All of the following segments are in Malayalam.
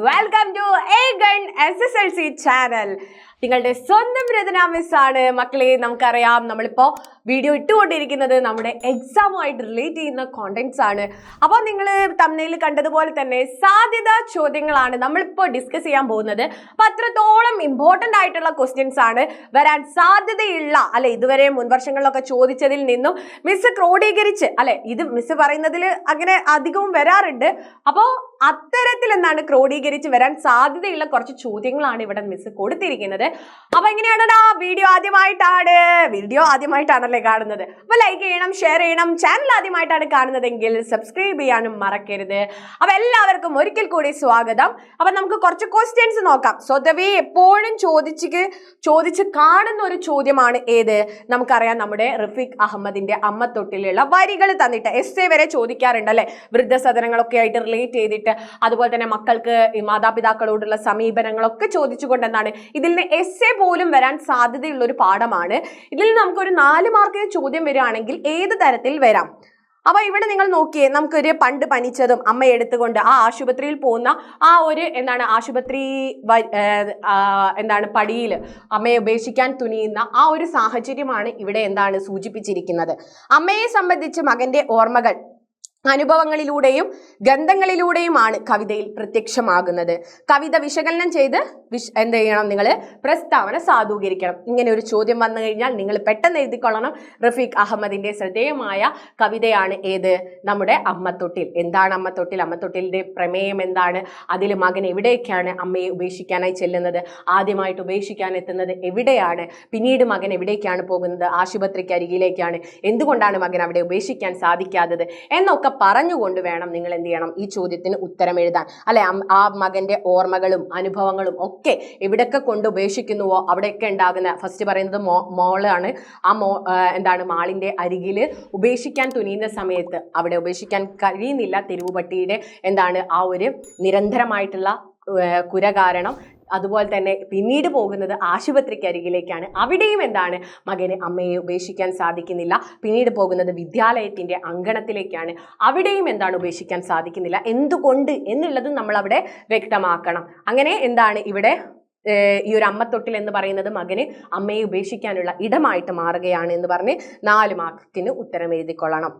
വെൽക്കം ടു ഏഗൺ SSLC ചാനൽ. നിങ്ങളുടെ സ്വന്തം രചന മിസ്സാണ് മക്കളെ. നമുക്കറിയാം നമ്മളിപ്പോൾ വീഡിയോ ഇട്ടുകൊണ്ടിരിക്കുന്നത് നമ്മുടെ എക്സാമുമായിട്ട് റിലേറ്റ് ചെയ്യുന്ന കോണ്ടന്റ്സ് ആണ്. അപ്പോൾ നിങ്ങൾ തംബ്നെയിൽ കണ്ടതുപോലെ തന്നെ സാധ്യതാ ചോദ്യങ്ങളാണ് നമ്മളിപ്പോൾ ഡിസ്കസ് ചെയ്യാൻ പോകുന്നത്. അപ്പോൾ അത്രത്തോളം ഇമ്പോർട്ടൻ്റ് ആയിട്ടുള്ള ക്വസ്റ്റ്യൻസ് ആണ് വരാൻ സാധ്യതയുള്ള ഇതുവരെ മുൻവർഷങ്ങളിലൊക്കെ ചോദിച്ചതിൽ നിന്നും മിസ് ക്രോഡീകരിച്ച് ഇത് മിസ് പറയുന്നതിൽ അങ്ങനെ അധികവും വരാറുണ്ട്. അപ്പോൾ അത്തരത്തിൽ എന്താണ് ക്രോഡീകരിച്ച് വരാൻ സാധ്യതയുള്ള കുറച്ച് ചോദ്യങ്ങളാണ് ഇവിടെ മിസ് കൊടുത്തിരിക്കുന്നത്. അപ്പൊ എങ്ങനെയാണ് വീഡിയോ ആദ്യമായിട്ടാണല്ലേ കാണുന്നത്? അപ്പൊ ലൈക്ക് ചെയ്യണം, ഷെയർ ചെയ്യണം. ചാനൽ ആദ്യമായിട്ടാണ് കാണുന്നതെങ്കിൽ സബ്സ്ക്രൈബ് ചെയ്യാനും മറക്കരുത്. അപ്പൊ എല്ലാവർക്കും ഒരിക്കൽ കൂടി സ്വാഗതം. അപ്പൊ നമുക്ക് കുറച്ച് ക്വസ്റ്റ്യൻസ് നോക്കാം. സ്വതവേ എപ്പോഴും ചോദിച്ച് കാണുന്ന ഒരു ചോദ്യമാണ് ഏത്? നമുക്കറിയാം നമ്മുടെ റഫീഖ് അഹമ്മദിന്റെ അമ്മത്തൊട്ടിലുള്ള വരികൾ തന്നിട്ട് എസ്സേ വരെ ചോദിക്കാറുണ്ട് അല്ലെ, വൃദ്ധസദനങ്ങളൊക്കെ ആയിട്ട് റിലേറ്റ് ചെയ്തിട്ട്. അതുപോലെ തന്നെ മക്കൾക്ക് മാതാപിതാക്കളോടുള്ള സമീപനങ്ങളൊക്കെ ചോദിച്ചുകൊണ്ട് എന്താണ് ഇതിൽ നിന്ന് എസ്സേ പോലും വരാൻ സാധ്യതയുള്ള ഒരു പാഠമാണ്. ഇതിൽ നമുക്കൊരു 4 മാർക്കിന് ചോദ്യം വരികയാണെങ്കിൽ ഏത് തരത്തിൽ വരാം? അപ്പൊ ഇവിടെ നിങ്ങൾ നോക്കിയേ, നമുക്കൊരു പണ്ട് പനിച്ചതും അമ്മ എടുത്തുകൊണ്ട് ആ ആശുപത്രിയിൽ പോകുന്ന ആ ഒരു ആശുപത്രി പടിയിൽ അമ്മയെ ഉപേക്ഷിക്കാൻ തുനിയുന്ന ആ ഒരു സാഹചര്യമാണ് ഇവിടെ സൂചിപ്പിച്ചിരിക്കുന്നത്. അമ്മയെ സംബന്ധിച്ച് മകന്റെ ഓർമ്മകൾ അനുഭവങ്ങളിലൂടെയും ഗന്ധങ്ങളിലൂടെയുമാണ് കവിതയിൽ പ്രത്യക്ഷമാകുന്നത്. കവിത വിശകലനം ചെയ്ത് എന്ത് ചെയ്യണം? നിങ്ങൾ പ്രസ്താവന സാധൂകരിക്കണം. ഇങ്ങനെ ഒരു ചോദ്യം വന്നു കഴിഞ്ഞാൽ നിങ്ങൾ പെട്ടെന്ന് എഴുതിക്കൊള്ളണം. റഫീഖ് അഹമ്മദിന്റെ ശ്രദ്ധേയമായ കവിതയാണ് ഏത്? നമ്മുടെ അമ്മത്തൊട്ടിൽ. എന്താണ് അമ്മത്തൊട്ടിൽ? അമ്മത്തൊട്ടിലിന്റെ പ്രമേയം എന്താണ്? അതിൽ മകൻ എവിടേക്കാണ് അമ്മയെ ഉപേക്ഷിക്കാനായി ചെല്ലുന്നത്? ആദ്യമായിട്ട് ഉപേക്ഷിക്കാൻ എത്തുന്നത് എവിടെയാണ്? പിന്നീട് മകൻ എവിടേക്കാണ് പോകുന്നത്? ആശുപത്രിക്ക് അരികിലേക്കാണ്. എന്തുകൊണ്ടാണ് മകൻ അവിടെ ഉപേക്ഷിക്കാൻ സാധിക്കാത്തത് എന്നൊക്കെ പറഞ്ഞുകൊണ്ട് വേണം നിങ്ങൾ എന്ത് ചെയ്യണം? ഈ ചോദ്യത്തിന് ഉത്തരം എഴുതാൻ. ആ മകന്റെ ഓർമ്മകളും അനുഭവങ്ങളും ഒക്കെ എവിടെയൊക്കെ കൊണ്ട് ഉപേക്ഷിക്കുന്നുവോ അവിടെയൊക്കെ ഉണ്ടാകുന്ന, ഫസ്റ്റ് പറയുന്നത് മോളാണ്. ആ മാളിന്റെ അരികില് ഉപേക്ഷിക്കാൻ തുനിയുന്ന സമയത്ത് അവിടെ ഉപേക്ഷിക്കാൻ കഴിയുന്നില്ല. തെരുവുപട്ടിയുടെ ആ ഒരു നിരന്തരമായിട്ടുള്ള കുര കാരണം. അതുപോലെ തന്നെ പിന്നീട് പോകുന്നത് ആശുപത്രിക്ക് അരികിലേക്കാണ്. അവിടെയും മകന് അമ്മയെ ഉപേക്ഷിക്കാൻ സാധിക്കുന്നില്ല. പിന്നീട് പോകുന്നത് വിദ്യാലയത്തിന്റെ അങ്കണത്തിലേക്കാണ്. അവിടെയും ഉപേക്ഷിക്കാൻ സാധിക്കുന്നില്ല. എന്തുകൊണ്ട് എന്നുള്ളതും നമ്മൾ അവിടെ വ്യക്തമാക്കണം. അങ്ങനെ ഇവിടെ ഈ ഒരു അമ്മത്തൊട്ടിൽ എന്ന് പറയുന്നത് മകന് അമ്മയെ ഉപേക്ഷിക്കാനുള്ള ഇടമായിട്ട് മാറുകയാണ് എന്ന് പറഞ്ഞ് 4 മാർക്കിന് ഉത്തരം എഴുതിക്കൊള്ളണം.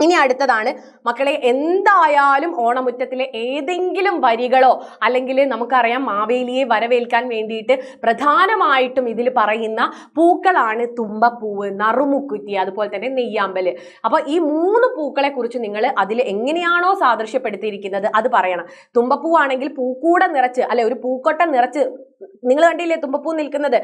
ഇനി അടുത്തതാണ് മക്കളെ, എന്തായാലും ഓണമുറ്റത്തിലെ ഏതെങ്കിലും വരികളോ അല്ലെങ്കിൽ നമുക്കറിയാം മാവേലിയെ വരവേൽക്കാൻ വേണ്ടിയിട്ട് പ്രധാനമായിട്ടും ഇതിൽ പറയുന്ന പൂക്കളാണ് തുമ്പപ്പൂവ്, നറുമുക്കുറ്റി, അതുപോലെ തന്നെ നെയ്യാമ്പല്. അപ്പോൾ ഈ 3 പൂക്കളെ കുറിച്ച് നിങ്ങൾ അതിൽ എങ്ങനെയാണോ സാദൃശ്യപ്പെടുത്തിയിരിക്കുന്നത് അത് പറയണം. തുമ്പപ്പൂവാണെങ്കിൽ പൂക്കൂട നിറച്ച് ഒരു പൂക്കൊട്ട നിറച്ച്, നിങ്ങൾ കണ്ടില്ലേ തുമ്പപ്പൂ നിൽക്കുന്നത്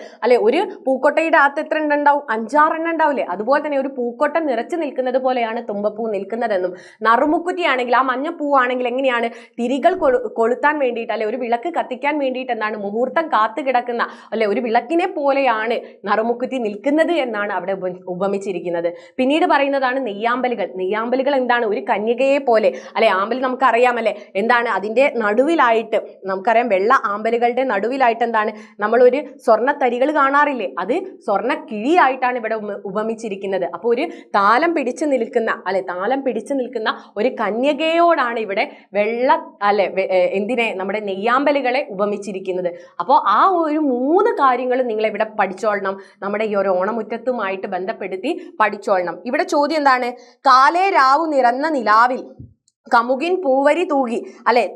ഒരു പൂക്കൊട്ടയുടെ അകത്ത് എത്ര എണ്ണം ഉണ്ടാവും? 5-6 എണ്ണം ഉണ്ടാവില്ലേ? അതുപോലെ തന്നെ ഒരു പൂക്കൊട്ട നിറച്ച് നിൽക്കുന്നത് പോലെയാണ് തുമ്പപ്പൂ നിൽക്കുന്നതെന്നും. നറുമുക്കുറ്റി ആണെങ്കിൽ, ആ മഞ്ഞപ്പൂവാണെങ്കിൽ എങ്ങനെയാണ്? തിരികൾ കൊളുത്താൻ വേണ്ടിയിട്ട് ഒരു വിളക്ക് കത്തിക്കാൻ വേണ്ടിയിട്ട് മുഹൂർത്തം കാത്തു കിടക്കുന്ന ഒരു വിളക്കിനെ പോലെയാണ് നറുമുക്കുറ്റി നിൽക്കുന്നത് എന്നാണ് അവിടെ ഉപമിച്ചിരിക്കുന്നത്. പിന്നീട് പറയുന്നതാണ് നെയ്യാമ്പലുകൾ. നെയ്യാമ്പലുകൾ ഒരു കന്യകയെ പോലെ ആമ്പൽ നമുക്കറിയാമല്ലേ അതിന്റെ നടുവിലായിട്ട്, നമുക്കറിയാം വെള്ള ആമ്പലുകളുടെ നടുവിലായിട്ട് നമ്മളൊരു സ്വർണ്ണ തരികൾ കാണാറില്ലേ? അത് സ്വർണ്ണ കിഴിയായിട്ടാണ് ഇവിടെ ഉപമിച്ചിരിക്കുന്നത്. അപ്പോൾ ഒരു താലം പിടിച്ചു നിൽക്കുന്ന ഒരു കന്യകയോടാണ് ഇവിടെ നമ്മുടെ നെയ്യാമ്പലുകളെ ഉപമിച്ചിരിക്കുന്നത്. അപ്പോൾ ആ ഒരു 3 കാര്യങ്ങൾ നിങ്ങൾ ഇവിടെ പഠിച്ചോളണം. നമ്മുടെ ഈ ഒരു ഓണമുറ്റത്തുമായിട്ട് ബന്ധപ്പെടുത്തി പഠിച്ചോളണം. ഇവിടെ ചോദ്യം എന്താണ്? കാലേ രാവു നിറന്ന നിലാവിൽ കമുകിൻ പൂവരി തൂകി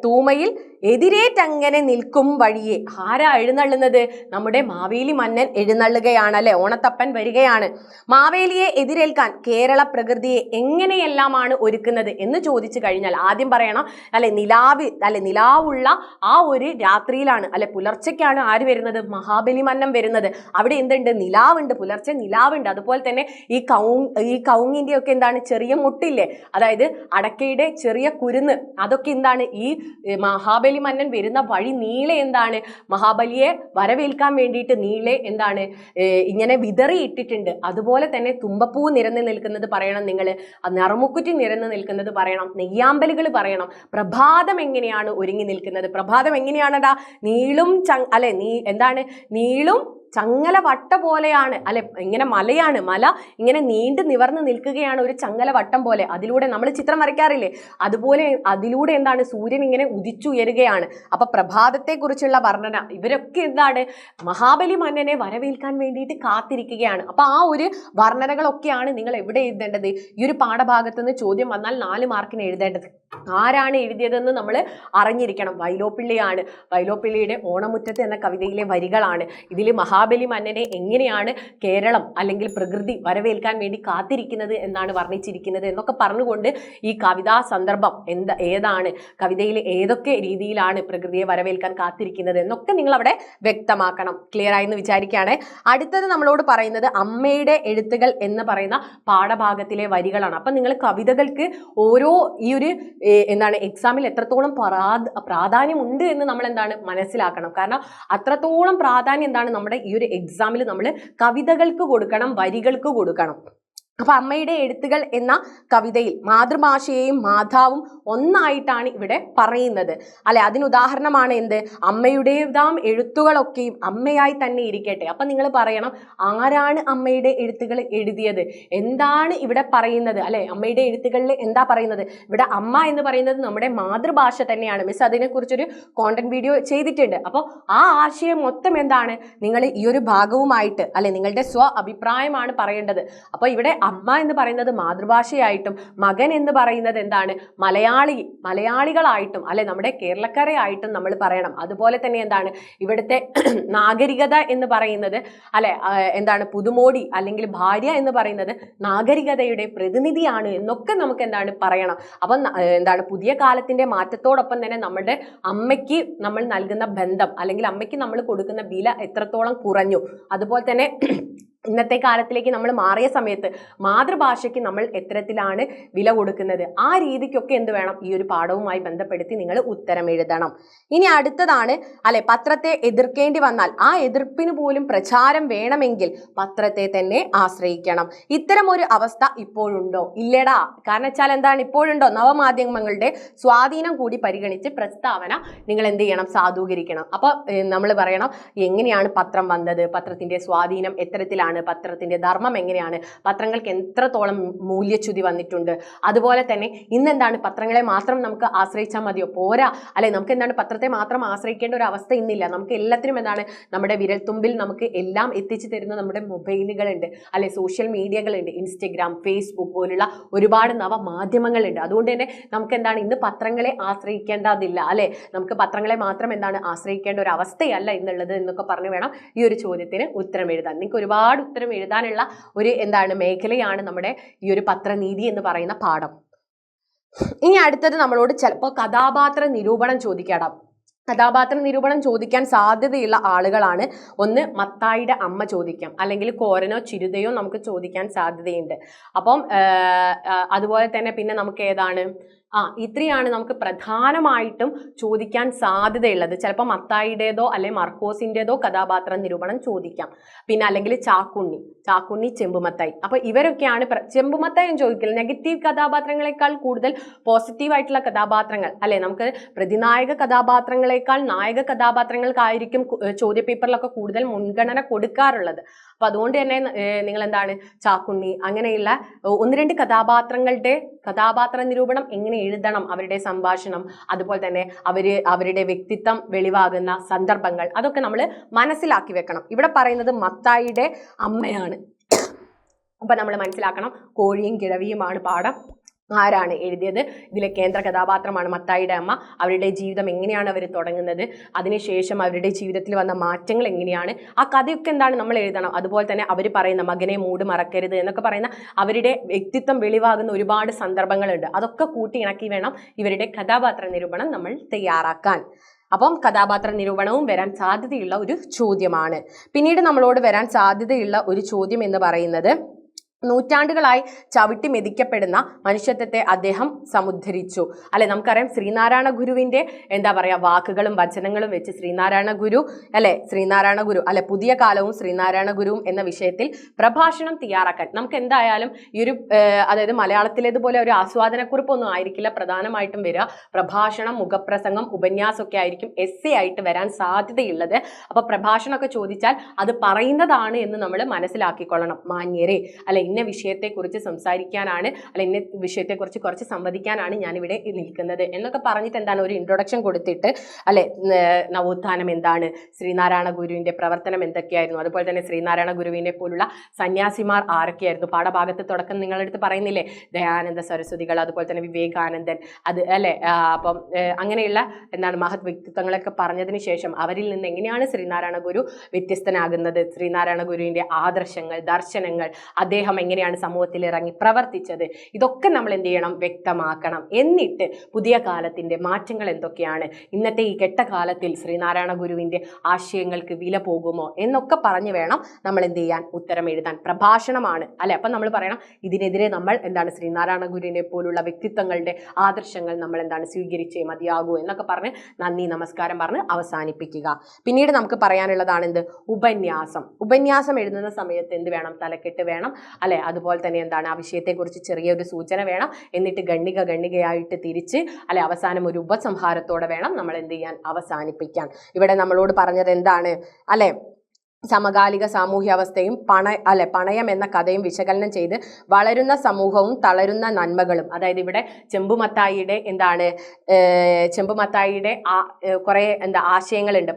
തൂമയിൽ എതിരേറ്റങ്ങനെ നിൽക്കും വഴിയെ. ആരാ എഴുന്നള്ളുന്നത്? നമ്മുടെ മാവേലി മന്നൻ എഴുന്നള്ളുകയാണ് ഓണത്തപ്പൻ വരികയാണ്. മാവേലിയെ എതിരേൽക്കാൻ കേരള പ്രകൃതിയെ എങ്ങനെയെല്ലാമാണ് ഒരുക്കുന്നത് എന്ന് ചോദിച്ചു കഴിഞ്ഞാൽ ആദ്യം പറയണം നിലാവുള്ള ആ ഒരു രാത്രിയിലാണ് പുലർച്ചയ്ക്കാണ് ആര് വരുന്നത്? മഹാബലി മന്നൻ വരുന്നത്. അവിടെ എന്തുണ്ട്? നിലാവുണ്ട്, പുലർച്ചെ നിലാവുണ്ട്. അതുപോലെ തന്നെ ഈ കൗങ്ങിന്റെ ഒക്കെ ചെറിയ മുട്ടില്ലേ, അതായത് അടക്കയുടെ ചെറിയ കുരുന്ന്, അതൊക്കെ ഈ മഹാബലി മന്നൻ വരുന്ന വഴി നീളെ മഹാബലിയെ വരവേൽക്കാൻ വേണ്ടിയിട്ട് നീളെ ഇങ്ങനെ വിതറി ഇട്ടിട്ടുണ്ട്. അതുപോലെ തന്നെ തുമ്പപ്പൂ നിരന്ന് നിൽക്കുന്നത് പറയണം നിങ്ങൾ, നറുമുക്കുറ്റി നിരന്ന് നിൽക്കുന്നത് പറയണം, നെയ്യാമ്പലുകൾ പറയണം. പ്രഭാതം എങ്ങനെയാണ് ഒരുങ്ങി നിൽക്കുന്നത്? പ്രഭാതം എങ്ങനെയാണടാ? നീളും നീളും ചങ്ങല വട്ട പോലെയാണ് അല്ലെ, ഇങ്ങനെ മലയാണ്, മല ഇങ്ങനെ നീണ്ടു നിവർന്ന് നിൽക്കുകയാണ്, ഒരു ചങ്ങല വട്ടം പോലെ. അതിലൂടെ നമ്മൾ ചിത്രം വരയ്ക്കാറില്ലേ, അതുപോലെ അതിലൂടെ എന്താണ് സൂര്യൻ ഇങ്ങനെ ഉദിച്ചുയരുകയാണ്. അപ്പൊ പ്രഭാതത്തെ കുറിച്ചുള്ള വർണ്ണന, ഇവരൊക്കെ എന്താണ് മഹാബലി മന്നനെ വരവേൽക്കാൻ വേണ്ടിയിട്ട് കാത്തിരിക്കുകയാണ്. അപ്പൊ ആ ഒരു വർണ്ണനകളൊക്കെയാണ് നിങ്ങൾ എവിടെ എഴുതേണ്ടത്, ഈ ഒരു പാഠഭാഗത്ത് നിന്ന് ചോദ്യം വന്നാൽ 4 മാർക്കിന് എഴുതേണ്ടത്. ആരാണ് എഴുതിയതെന്ന് നമ്മൾ അറിഞ്ഞിരിക്കണം. വൈലോപ്പിള്ളിയാണ്. വൈലോപ്പിള്ളിയുടെ ഓണമുറ്റത്ത് എന്ന കവിതയിലെ വരികളാണ്. ഇതിൽ മഹാബലി മന്നനെ എങ്ങനെയാണ് കേരളം അല്ലെങ്കിൽ പ്രകൃതി വരവേൽക്കാൻ വേണ്ടി കാത്തിരിക്കുന്നത് എന്നാണ് വർണ്ണിച്ചിരിക്കുന്നത് എന്നൊക്കെ പറഞ്ഞുകൊണ്ട് ഈ കവിതാ സന്ദർഭം ഏതാണ്, കവിതയിൽ ഏതൊക്കെ രീതിയിലാണ് പ്രകൃതിയെ വരവേൽക്കാൻ കാത്തിരിക്കുന്നത് എന്നൊക്കെ നിങ്ങൾ അവിടെ വ്യക്തമാക്കണം. ക്ലിയർ ആയി എന്ന് വിചാരിക്കുകയാണ്. അടുത്തത് നമ്മളോട് പറയുന്നത് അമ്മയുടെ എഴുത്തുകൾ എന്ന് പറയുന്ന പാഠഭാഗത്തിലെ വരികളാണ്. അപ്പൊ നിങ്ങൾ കവിതകൾക്ക് ഓരോ ഈ ഒരു എന്താണ് എക്സാമിൽ എത്രത്തോളം പ്രാധാന്യമുണ്ട് എന്ന് നമ്മൾ എന്താണ് മനസ്സിലാക്കണം. കാരണം അത്രത്തോളം പ്രാധാന്യം എന്താണ് നമ്മുടെ ഈ ഒരു എക്സാമിൽ നമ്മൾ കവിതകൾക്ക് കൊടുക്കണം, വരികൾക്ക് കൊടുക്കണം. അപ്പൊ അമ്മയുടെ എഴുത്തുകൾ എന്ന കവിതയിൽ മാതൃഭാഷയെയും മാതാവും ഒന്നായിട്ടാണ് ഇവിടെ പറയുന്നത് അല്ലെ. അതിനുദാഹരണമാണ് എന്ത്, അമ്മയുടേതാം എഴുത്തുകളൊക്കെയും അമ്മയായി തന്നെ ഇരിക്കട്ടെ. അപ്പൊ നിങ്ങൾ പറയണം ആരാണ് അമ്മയുടെ എഴുത്തുകൾ എഴുതിയത്, എന്താണ് ഇവിടെ പറയുന്നത് അല്ലെ. അമ്മയുടെ എഴുത്തുകളിൽ എന്താ പറയുന്നത്, ഇവിടെ അമ്മ എന്ന് പറയുന്നത് നമ്മുടെ മാതൃഭാഷ തന്നെയാണ്. മിസ് അതിനെക്കുറിച്ചൊരു കോണ്ടന്റ് വീഡിയോ ചെയ്തിട്ടുണ്ട്. അപ്പോൾ ആ ആശയം മൊത്തം എന്താണ്, നിങ്ങൾ ഈ ഒരു ഭാഗവുമായിട്ട് അല്ലെ നിങ്ങളുടെ അഭിപ്രായമാണ് പറയേണ്ടത്. അപ്പൊ ഇവിടെ അമ്മ എന്ന് പറയുന്നത് മാതൃഭാഷയായിട്ടും മകൻ എന്ന് പറയുന്നത് എന്താണ് മലയാളികളായിട്ടും അല്ലെ നമ്മുടെ കേരളക്കരയായിട്ടും നമ്മൾ പറയണം. അതുപോലെ തന്നെ എന്താണ് ഇവിടുത്തെ നാഗരികത എന്ന് പറയുന്നത് അല്ലെ എന്താണ് പുതുമോടി അല്ലെങ്കിൽ ഭാര്യ എന്ന് പറയുന്നത് നാഗരികതയുടെ പ്രതിനിധിയാണ് എന്നൊക്കെ നമുക്ക് എന്താണ് പറയണം. അപ്പം എന്താണ് പുതിയ കാലത്തിന്റെ മാറ്റത്തോടൊപ്പം തന്നെ നമ്മുടെ അമ്മയ്ക്ക് നമ്മൾ നൽകുന്ന ബന്ധം അല്ലെങ്കിൽ അമ്മയ്ക്ക് നമ്മൾ കൊടുക്കുന്ന വില എത്രത്തോളം കുറഞ്ഞു, അതുപോലെ തന്നെ ഇന്നത്തെ കാലത്തിലേക്ക് നമ്മൾ മാറിയ സമയത്ത് മാതൃഭാഷയ്ക്ക് നമ്മൾ എത്തരത്തിലാണ് വില കൊടുക്കുന്നത്, ആ രീതിക്കൊക്കെ എന്ത് വേണം, ഈ ഒരു പാഠവുമായി ബന്ധപ്പെടുത്തി നിങ്ങൾ ഉത്തരം എഴുതണം. ഇനി അടുത്തതാണ് അല്ലെ പത്രത്തെ എതിർക്കേണ്ടി വന്നാൽ ആ എതിർപ്പിന് പോലും പ്രചാരം വേണമെങ്കിൽ പത്രത്തെ തന്നെ ആശ്രയിക്കണം. ഇത്തരം ഒരു അവസ്ഥ ഇപ്പോഴുണ്ടോ? ഇല്ലടാ. കാരണം വെച്ചാൽ എന്താണ് ഇപ്പോഴുണ്ടോ, നവമാധ്യമങ്ങളുടെ സ്വാധീനം കൂടി പരിഗണിച്ച് പ്രസ്താവന നിങ്ങൾ എന്ത് ചെയ്യണം, സാധൂകരിക്കണം. അപ്പൊ നമ്മൾ പറയണം എങ്ങനെയാണ് പത്രം വന്നത്, പത്രത്തിന്റെ സ്വാധീനം എത്തരത്തിലാണ്, പത്രത്തിന്റെ ധർമ്മം എങ്ങനെയാണ്, പത്രങ്ങൾക്ക് എത്രത്തോളം മൂല്യച്യുതി വന്നിട്ടുണ്ട്, അതുപോലെ തന്നെ ഇന്നെന്താണ് പത്രങ്ങളെ മാത്രം നമുക്ക് ആശ്രയിച്ചാൽ മതിയോ, പോരാ അല്ലെ. നമുക്ക് എന്താണ് പത്രത്തെ മാത്രം ആശ്രയിക്കേണ്ട ഒരു അവസ്ഥ ഇന്നില്ല. നമുക്ക് എല്ലാത്തിനും എന്താണ് നമ്മുടെ വിരൽത്തുമ്പിൽ നമുക്ക് എല്ലാം എത്തിച്ചു തരുന്ന നമ്മുടെ മൊബൈലുകളുണ്ട് അല്ലെ, സോഷ്യൽ മീഡിയകളുണ്ട്, ഇൻസ്റ്റഗ്രാം, ഫേസ്ബുക്ക് പോലുള്ള ഒരുപാട് നവമാധ്യമങ്ങളുണ്ട്. അതുകൊണ്ട് തന്നെ നമുക്ക് എന്താണ് ഇന്ന് പത്രങ്ങളെ ആശ്രയിക്കേണ്ടതില്ല അല്ലെ, നമുക്ക് പത്രങ്ങളെ മാത്രം എന്താണ് ആശ്രയിക്കേണ്ട ഒരു അവസ്ഥയല്ല എന്നുള്ളത് എന്നൊക്കെ പറഞ്ഞു വേണം ഈ ഒരു ചോദ്യത്തിന് ഉത്തരം എഴുതാൻ. നിങ്ങൾക്ക് ഒരുപാട് ഉത്തരം എഴുതാനുള്ള ഒരു എന്താണ് മേഖലയാണ് നമ്മുടെ ഈ ഒരു പത്രനീതി എന്ന് പറയുന്ന പാഠം. ഇനി അടുത്തത് നമ്മളോട് ചിലപ്പോൾ കഥാപാത്ര നിരൂപണം ചോദിക്കാം. കഥാപാത്ര നിരൂപണം ചോദിക്കാൻ സാധ്യതയുള്ള ആളുകളാണ് ഒന്ന് മത്തായിയുടെ അമ്മ ചോദിക്കാം, അല്ലെങ്കിൽ കോരനോ ചിരുതയോ നമുക്ക് ചോദിക്കാൻ സാധ്യതയുണ്ട്. അപ്പം അതുപോലെ തന്നെ പിന്നെ നമുക്ക് ഏതാണ് ഇത്രയാണ് നമുക്ക് പ്രധാനമായിട്ടും ചോദിക്കാൻ സാധ്യതയുള്ളത്. ചിലപ്പോൾ മത്തായിയുടേതോ അല്ലെ മർക്കോസിൻ്റെതോ കഥാപാത്ര നിരൂപണം ചോദിക്കാം. പിന്നെ അല്ലെങ്കിൽ ചാക്കുണ്ണി ചെമ്പുമത്തായി. അപ്പൊ ഇവരൊക്കെയാണ് ചെമ്പുമത്തായും ചോദിക്കില്ല. നെഗറ്റീവ് കഥാപാത്രങ്ങളെക്കാൾ കൂടുതൽ പോസിറ്റീവ് ആയിട്ടുള്ള കഥാപാത്രങ്ങൾ അല്ലെ, നമുക്ക് പ്രതിനായക കഥാപാത്രങ്ങളെക്കാൾ നായക കഥാപാത്രങ്ങൾക്കായിരിക്കും ചോദ്യ പേപ്പറിലൊക്കെ കൂടുതൽ മുൻഗണന കൊടുക്കാറുള്ളത്. അപ്പൊ അതുകൊണ്ട് തന്നെ നിങ്ങൾ എന്താണ് ചാക്കുണ്ണി അങ്ങനെയുള്ള 1-2 കഥാപാത്രങ്ങളുടെ കഥാപാത്ര നിരൂപണം എങ്ങനെ എഴുതണം, അവരുടെ സംഭാഷണം, അതുപോലെ തന്നെ അവരുടെ വ്യക്തിത്വം വെളിവാകുന്ന സന്ദർഭങ്ങൾ, അതൊക്കെ നമ്മൾ മനസ്സിലാക്കി വെക്കണം. ഇവിടെ പറയുന്നത് മത്തായിയുടെ അമ്മയാണ്. അപ്പൊ നമ്മൾ മനസ്സിലാക്കണം കോഴിയും കിഴവിയുമാണ് പാഠം. ആരാണ് എഴുതിയത്, ഇതിലെ കേന്ദ്ര കഥാപാത്രമാണ് മത്തായിയുടെ അമ്മ. അവരുടെ ജീവിതം എങ്ങനെയാണ് അവർ തുടങ്ങുന്നത്, അതിനുശേഷം അവരുടെ ജീവിതത്തിൽ വന്ന മാറ്റങ്ങൾ എങ്ങനെയാണ്, ആ കഥയൊക്കെ എന്താണ് നമ്മൾ എഴുതണം. അതുപോലെ തന്നെ അവർ പറയുന്ന മകനെ മൂട് മറക്കരുത് എന്നൊക്കെ പറയുന്ന അവരുടെ വ്യക്തിത്വം വെളിവാകുന്ന ഒരുപാട് സന്ദർഭങ്ങളുണ്ട്. അതൊക്കെ കൂട്ടി ഇണക്കി വേണം ഇവരുടെ കഥാപാത്ര നിരൂപണം നമ്മൾ തയ്യാറാക്കാൻ. അപ്പം കഥാപാത്ര നിരൂപണവും വരാൻ സാധ്യതയുള്ള ഒരു ചോദ്യമാണ്. പിന്നീട് നമ്മളോട് വരാൻ സാധ്യതയുള്ള ഒരു ചോദ്യം എന്ന് പറയുന്നത് നൂറ്റാണ്ടുകളായി ചവിട്ടി മെതിക്കപ്പെടുന്ന മനുഷ്യത്വത്തെ അദ്ദേഹം സമുദ്ധരിച്ചു. അല്ലെ, നമുക്കറിയാം ശ്രീനാരായണ ഗുരുവിന്റെ എന്താ പറയാ വാക്കുകളും വചനങ്ങളും വെച്ച് ശ്രീനാരായണ ഗുരു അല്ലെ പുതിയ കാലവും ശ്രീനാരായണ ഗുരുവും എന്ന വിഷയത്തിൽ പ്രഭാഷണം തയ്യാറാക്കാൻ നമുക്ക് എന്തായാലും ഈ ഒരു അതായത് മലയാളത്തിലേതുപോലെ ഒരു ആസ്വാദനക്കുറിപ്പൊന്നും ആയിരിക്കില്ല പ്രധാനമായിട്ടും വരിക. പ്രഭാഷണം, മുഖപ്രസംഗം, ഉപന്യാസമൊക്കെ ആയിരിക്കും എസ്സേ ആയിട്ട് വരാൻ സാധ്യതയുള്ളത്. അപ്പൊ പ്രഭാഷണമൊക്കെ ചോദിച്ചാൽ അത് പറയുന്നതാണ് എന്ന് നമ്മൾ മനസ്സിലാക്കിക്കൊള്ളണം മാന്യരെ. അല്ലെ, ഇന്ന വിഷയത്തെക്കുറിച്ച് സംസാരിക്കാനാണ്, അല്ലെ ഇന്ന വിഷയത്തെക്കുറിച്ച് കുറച്ച് സംവദിക്കാനാണ് ഞാനിവിടെ നിൽക്കുന്നത് എന്നൊക്കെ പറഞ്ഞിട്ട് എന്താണ് ഒരു ഇൻട്രൊഡക്ഷൻ കൊടുത്തിട്ട് അല്ലെ നവോത്ഥാനം എന്താണ്, ശ്രീനാരായണ ഗുരുവിന്റെ പ്രവർത്തനം എന്തൊക്കെയായിരുന്നു, അതുപോലെ തന്നെ ശ്രീനാരായണ ഗുരുവിനെ പോലുള്ള സന്യാസിമാർ ആരൊക്കെയായിരുന്നു, പാഠഭാഗത്ത് തുടക്കം നിങ്ങളെടുത്ത് പറയുന്നില്ലേ ദയാനന്ദ സരസ്വതികൾ, അതുപോലെ തന്നെ വിവേകാനന്ദൻ, അത് അല്ലെ അപ്പം അങ്ങനെയുള്ള എന്താണ് മഹത് വ്യക്തിത്വങ്ങളൊക്കെ പറഞ്ഞതിന് ശേഷം അവരിൽ നിന്ന് എങ്ങനെയാണ് ശ്രീനാരായണ ഗുരു വ്യത്യസ്തനാകുന്നത്, ശ്രീനാരായണ ഗുരുവിന്റെ ആദർശങ്ങൾ, ദർശനങ്ങൾ, അദ്ദേഹം എങ്ങനെയാണ് സമൂഹത്തിൽ ഇറങ്ങി പ്രവർത്തിച്ചത്, ഇതൊക്കെ നമ്മൾ എന്ത് ചെയ്യണം, വ്യക്തമാക്കണം. എന്നിട്ട് പുതിയ കാലത്തിന്റെ മാറ്റങ്ങൾ എന്തൊക്കെയാണ്, ഇന്നത്തെ ഈ കെട്ട കാലത്തിൽ ശ്രീനാരായണ ഗുരുവിന്റെ ആശയങ്ങൾക്ക് വില പോകുമോ എന്നൊക്കെ പറഞ്ഞു വേണം നമ്മൾ എന്ത് ചെയ്യാൻ, ഉത്തരം എഴുതാൻ. പ്രഭാഷണമാണ് അല്ലെ. അപ്പൊ നമ്മൾ പറയണം ഇതിനെതിരെ നമ്മൾ എന്താണ് ശ്രീനാരായണ ഗുരുവിനെ പോലുള്ള വ്യക്തിത്വങ്ങളുടെ ആദർശങ്ങൾ നമ്മൾ എന്താണ് സ്വീകരിച്ചേ മതിയാകൂ എന്നൊക്കെ പറഞ്ഞ് നന്ദി നമസ്കാരം പറഞ്ഞ് അവസാനിപ്പിക്കുക. പിന്നീട് നമുക്ക് പറയാനുള്ളതാണ് എന്ത്, ഉപന്യാസം എഴുതുന്ന സമയത്ത് എന്ത് വേണം, തലക്കെട്ട് വേണം അല്ലെ. അതുപോലെ തന്നെ എന്താണ് ആ വിഷയത്തെക്കുറിച്ച് ചെറിയൊരു സൂചന വേണം. എന്നിട്ട് ഗണ്ണികയായിട്ട് തിരിച്ച് അല്ലെ അവസാനം ഒരു ഉപസംഹാരത്തോടെ വേണം നമ്മൾ എന്ത് ചെയ്യാൻ, അവസാനിപ്പിക്കാൻ. ഇവിടെ നമ്മളോട് പറഞ്ഞത് എന്താണ് അല്ലെ, സമകാലിക സാമൂഹ്യാവസ്ഥയും പണയം എന്ന കഥയും വിശകലനം ചെയ്ത് വളരുന്ന സമൂഹവും തളരുന്ന നന്മകളും. അതായത് ഇവിടെ ചെമ്പുമത്തായിയുടെ കുറെ ആശയങ്ങളുണ്ട്.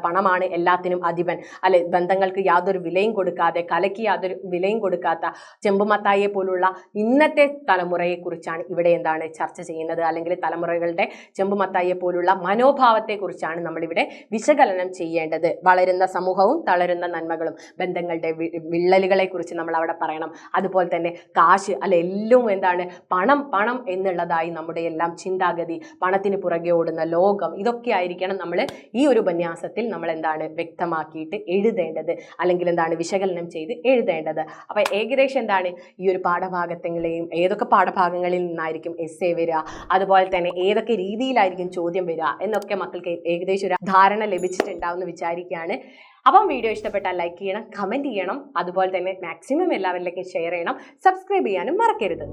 പണമാണ് എല്ലാത്തിനും അധിപൻ അല്ലെ, ബന്ധങ്ങൾക്ക് യാതൊരു വിലയും കൊടുക്കാതെ, കലയ്ക്ക് യാതൊരു വിലയും കൊടുക്കാത്ത ചെമ്പുമത്തായിയെ പോലുള്ള ഇന്നത്തെ തലമുറയെ കുറിച്ചാണ് ഇവിടെ ചർച്ച ചെയ്യുന്നത്. അല്ലെങ്കിൽ തലമുറകളുടെ ചെമ്പുമത്തായിയെ പോലുള്ള മനോഭാവത്തെ കുറിച്ചാണ് നമ്മളിവിടെ വിശകലനം ചെയ്യേണ്ടത്. വളരുന്ന സമൂഹവും വളരുന്ന നന്മകളും, ബന്ധങ്ങളുടെ വിള്ളലുകളെ കുറിച്ച് നമ്മൾ അവിടെ പറയണം. അതുപോലെ തന്നെ കാശ് അല്ലെ, എല്ലാം പണം എന്നുള്ളതായി നമ്മുടെ എല്ലാം ചിന്താഗതി, പണത്തിന് പുറകെ ഓടുന്ന ലോകം, ഇതൊക്കെ ആയിരിക്കണം നമ്മൾ ഈ ഒരു ഉപന്യാസത്തിൽ നമ്മൾ വ്യക്തമാക്കിയിട്ട് എഴുതേണ്ടത്, അല്ലെങ്കിൽ വിശകലനം ചെയ്ത് എഴുതേണ്ടത്. അപ്പൊ ഏകദേശം ഈ ഒരു പാഠഭാഗങ്ങളെയും ഏതൊക്കെ പാഠഭാഗങ്ങളിൽ നിന്നായിരിക്കും എസ്സേ വരിക, അതുപോലെ തന്നെ ഏതൊക്കെ രീതിയിലായിരിക്കും ചോദ്യം വരിക എന്നൊക്കെ മക്കൾക്ക് ഏകദേശം ഒരു ധാരണ ലഭിച്ചിട്ടുണ്ടാവുമെന്ന് വിചാരിക്കുകയാണ്. അപ്പം വീഡിയോ ഇഷ്ടപ്പെട്ടാൽ ലൈക്ക് ചെയ്യണം, കമൻറ്റ് ചെയ്യണം, അതുപോലെ തന്നെ മാക്സിമം എല്ലാവരിലേക്കും ഷെയർ ചെയ്യണം, സബ്സ്ക്രൈബ് ചെയ്യാനും മറക്കരുത്.